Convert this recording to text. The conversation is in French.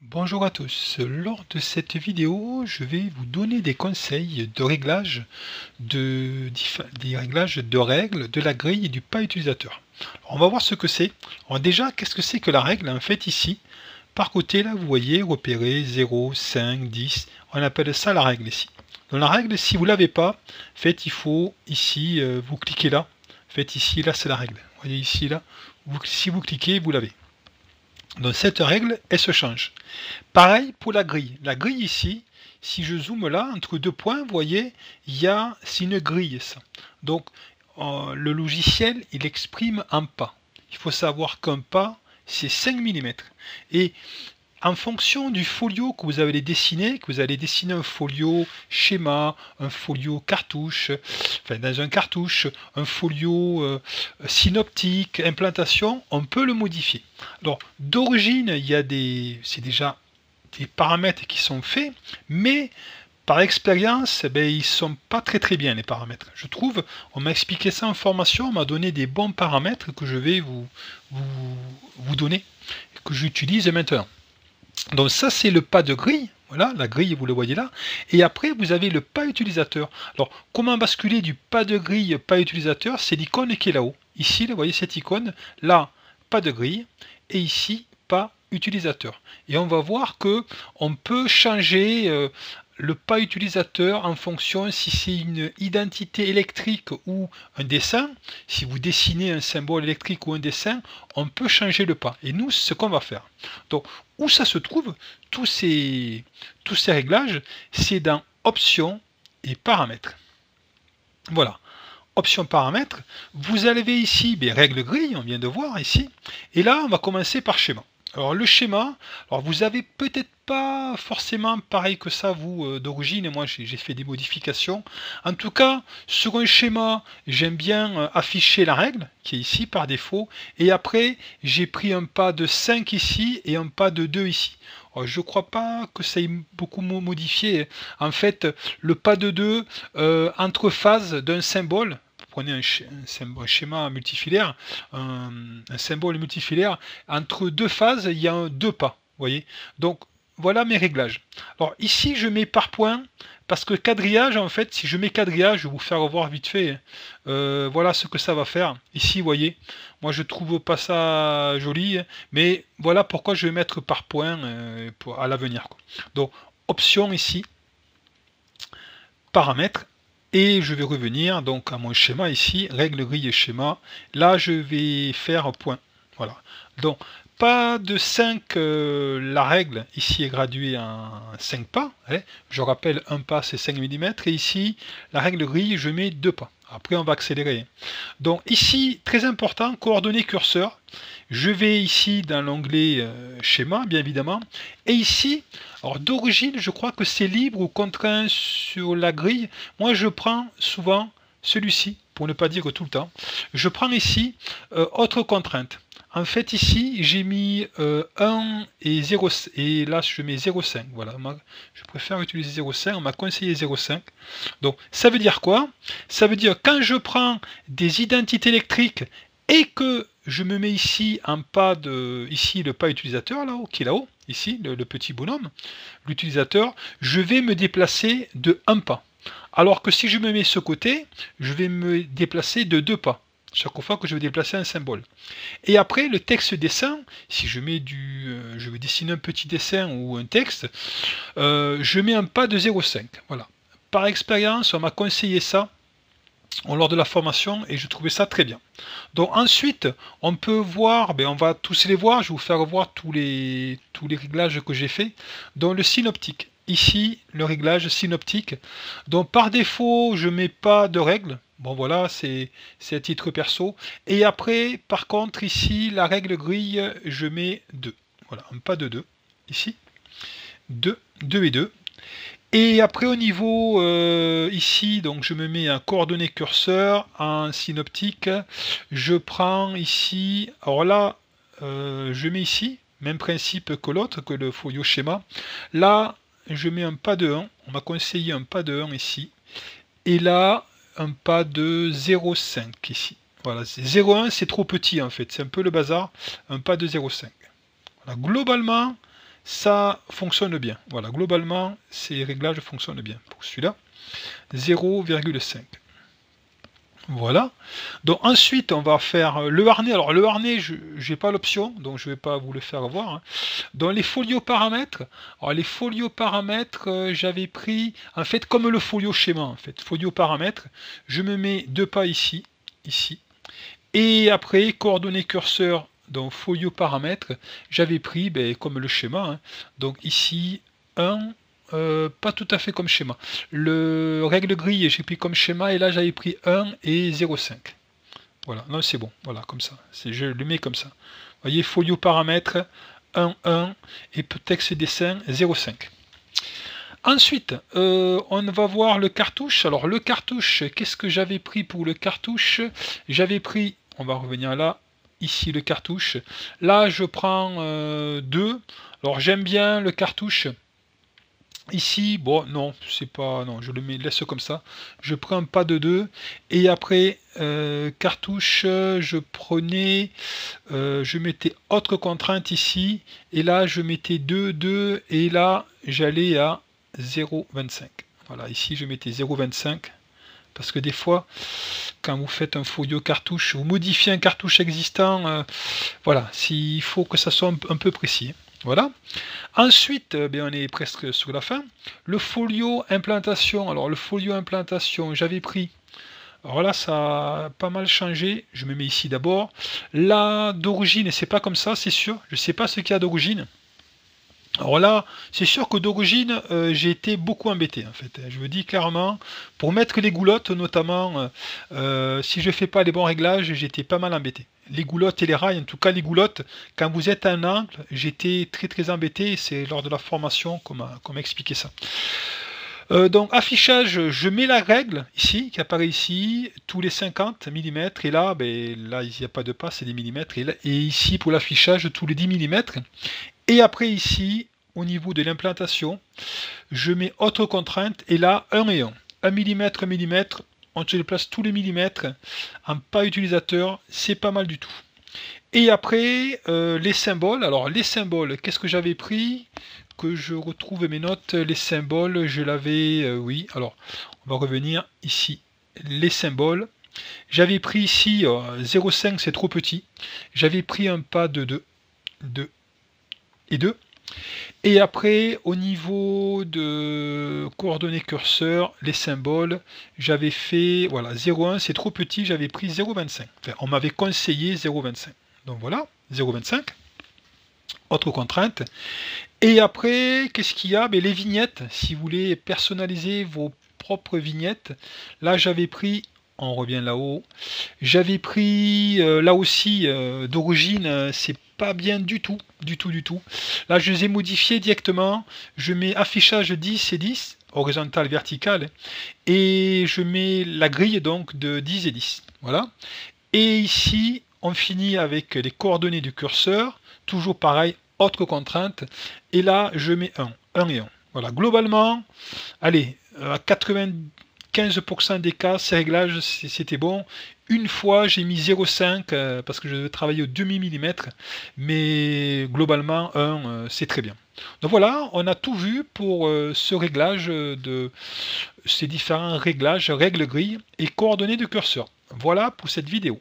Bonjour à tous, lors de cette vidéo, je vais vous donner des conseils de réglage des réglages de règles de la grille et du pas utilisateur. Alors, on va voir ce que c'est. Alors déjà, qu'est-ce que c'est que la règle? En fait, ici, par côté, là, vous voyez, repéré 0, 5, 10, on appelle ça la règle ici. Dans la règle, si vous ne l'avez pas, en fait, il faut ici, vous cliquez là. En fait, ici, là, c'est la règle. Vous voyez ici, là, si vous cliquez, vous l'avez. Donc cette règle, elle se change. Pareil pour la grille. La grille ici, si je zoome là, entre deux points, vous voyez, c'est une grille ça. Donc le logiciel, il exprime un pas. Il faut savoir qu'un pas, c'est 5 mm. Et en fonction du folio que vous allez dessiner, un folio schéma, un folio cartouche, enfin dans un cartouche, un folio synoptique, implantation, on peut le modifier. Alors d'origine, c'est déjà des paramètres qui sont faits, mais par expérience, ils sont pas très bien les paramètres. Je trouve, on m'a expliqué ça en formation, on m'a donné des bons paramètres que je vais vous donner, que j'utilise maintenant. Donc ça c'est le pas de grille, voilà, la grille vous le voyez là, et après vous avez le pas utilisateur. Alors comment basculer du pas de grille pas utilisateur? C'est l'icône qui est là-haut. Ici, vous voyez cette icône, là, pas de grille, et ici, pas utilisateur. Et on va voir que on peut changer le pas utilisateur en fonction si c'est une identité électrique ou un dessin. Si vous dessinez un symbole électrique ou un dessin, on peut changer le pas. Et nous, c'est ce qu'on va faire. Donc, où ça se trouve, tous ces réglages, c'est dans Options et Paramètres. Voilà. Options paramètres, vous avez ici règles grille, on vient de voir ici, et là on va commencer par schéma. Alors le schéma, alors vous avez peut-être pas forcément pareil que ça vous d'origine, moi j'ai fait des modifications. En tout cas, sur un schéma, j'aime bien afficher la règle qui est ici par défaut, et après j'ai pris un pas de 5 ici et un pas de 2 ici. Alors, je ne crois pas que ça ait beaucoup modifié. En fait, le pas de 2 entre phases d'un symbole, prenez un schéma multifilaire, un symbole multifilaire, entre deux phases, il y a deux pas. Voyez. Donc, voilà mes réglages. Alors ici, je mets par point, parce que quadrillage, en fait, si je mets quadrillage, je vais vous faire voir vite fait. Voilà ce que ça va faire. Ici, vous voyez, moi je trouve pas ça joli, mais voilà pourquoi je vais mettre par point à l'avenir. Donc, option ici, paramètres, et je vais revenir donc à mon schéma ici, règle grille schéma. Là, je vais faire point. Voilà. Donc, pas de 5, la règle ici est graduée en 5 pas. Hein. Je rappelle, un pas c'est 5 mm. Et ici, la règle grille, je mets 2 pas. Après, on va accélérer. Donc ici, très important, coordonnées curseur. Je vais ici dans l'onglet schéma, bien évidemment. Et ici, alors d'origine, je crois que c'est libre ou contraint sur la grille. Moi, je prends souvent celui-ci, pour ne pas dire tout le temps. Je prends ici autre contrainte. En fait, ici, j'ai mis 1 et 0, et là, je mets 0,5. Voilà, je préfère utiliser 0,5. On m'a conseillé 0,5. Donc, ça veut dire quoi? Ça veut dire quand je prends des identités électriques et que je me mets ici un pas de, ici le pas utilisateur là-haut, qui est là-haut, ici le petit bonhomme, l'utilisateur, je vais me déplacer de un pas. Alors que si je me mets ce côté, je vais me déplacer de 2 pas chaque fois que je vais déplacer un symbole. Et après, le texte dessin, si je mets je vais dessiner un petit dessin ou un texte, je mets un pas de 0,5. Voilà. Par expérience, on m'a conseillé ça lors de la formation et je trouvais ça très bien. Donc ensuite, on peut voir, on va tous les voir, je vais vous faire voir tous les réglages que j'ai fait, dans le synoptique. Ici, le réglage synoptique. Donc par défaut, je mets pas de règle. Bon voilà, c'est à titre perso. Et après, par contre, ici, la règle grille, je mets 2. Voilà, un pas de 2. Ici, 2, 2 et 2. Et après au niveau ici, donc je me mets un coordonnées curseur, un synoptique, je prends ici, alors là, je mets ici, même principe que l'autre, que le folio schéma, là, je mets un pas de 1, on m'a conseillé un pas de 1 ici, et là, un pas de 0,5 ici. Voilà, 0,1 c'est trop petit en fait, c'est un peu le bazar, un pas de 0,5. Voilà, globalement, ça fonctionne bien. Voilà, globalement, ces réglages fonctionnent bien. Pour celui-là, 0,5. Voilà. Donc ensuite, on va faire le harnais. Alors le harnais, je n'ai pas l'option, donc je ne vais pas vous le faire voir. Hein. Dans les folios paramètres, alors les folios paramètres, j'avais pris, en fait, comme le folio schéma, en fait, folio paramètres, je me mets 2 pas ici, ici. Et après, coordonnées curseur, donc folio paramètres, j'avais pris, ben, comme le schéma, hein, donc ici, 1, pas tout à fait comme schéma. Le règle grille, j'ai pris comme schéma, et là j'avais pris 1 et 0,5. Voilà, non c'est bon, voilà, comme ça. Je le mets comme ça. Vous voyez, folio paramètres, 1, 1, et texte dessin, 0,5. Ensuite, on va voir le cartouche. Alors le cartouche, qu'est-ce que j'avais pris pour le cartouche? J'avais pris, on va revenir là, ici le cartouche. Là je prends 2. Alors j'aime bien le cartouche. Ici, bon, non, c'est pas, non, je le laisse comme ça. Je prends pas de 2. Et après, cartouche, je prenais, je mettais autre contrainte ici. Et là, je mettais 2, 2. Et là, j'allais à 0,25. Voilà, ici, je mettais 0,25. Parce que des fois, quand vous faites un folio cartouche, vous modifiez un cartouche existant, voilà, il faut que ça soit un peu précis. Voilà. Ensuite, on est presque sur la fin. Le folio implantation. Alors, le folio implantation, j'avais pris. Alors là, ça a pas mal changé. Je me mets ici d'abord. Là, d'origine, c'est pas comme ça, c'est sûr. Je ne sais pas ce qu'il y a d'origine. Alors là, c'est sûr que d'origine, j'ai été beaucoup embêté en fait. Je vous dis clairement, pour mettre les goulottes notamment, si je ne fais pas les bons réglages, j'étais pas mal embêté. Les goulottes et les rails, en tout cas les goulottes, quand vous êtes à un angle, j'étais très embêté, c'est lors de la formation qu'on m'a expliqué ça. Donc affichage, je mets la règle ici, qui apparaît ici, tous les 50 mm, et là, là il n'y a pas de pas, c'est des millimètres, et ici pour l'affichage, tous les 10 mm. Et après ici, au niveau de l'implantation, je mets autre contrainte, et là, 1 et 1. 1 mm, 1 mm, on se déplace tous les millimètres en pas utilisateur, c'est pas mal du tout. Et après, les symboles. Alors les symboles, qu'est-ce que j'avais pris? Que je retrouve mes notes, les symboles, je l'avais, oui, alors on va revenir ici, les symboles. J'avais pris ici 0,5, c'est trop petit. J'avais pris un pas de 2, 2 et 2. Et après, au niveau de coordonnées curseur, les symboles, j'avais fait, voilà, 0,1, c'est trop petit, j'avais pris 0,25. Enfin, on m'avait conseillé 0,25. Donc voilà, 0,25. Autre contrainte. Et après, qu'est-ce qu'il y a? Les vignettes, si vous voulez personnaliser vos propres vignettes. Là, j'avais pris, on revient là-haut, j'avais pris, là aussi, d'origine, c'est pas bien du tout. Là, je les ai modifiés directement. Je mets affichage 10 et 10, horizontal, vertical, et je mets la grille donc de 10 et 10. Voilà. Et ici, on finit avec les coordonnées du curseur. Toujours pareil, autre contrainte. Et là, je mets 1 et 1. Voilà, globalement, allez, à 95% des cas, ces réglages, c'était bon. Une fois, j'ai mis 0,5 parce que je devais travailler au demi-millimètre. Mais globalement, 1, c'est très bien. Donc voilà, on a tout vu pour ce réglage de ces différents réglages, règles grilles et coordonnées de curseur. Voilà pour cette vidéo.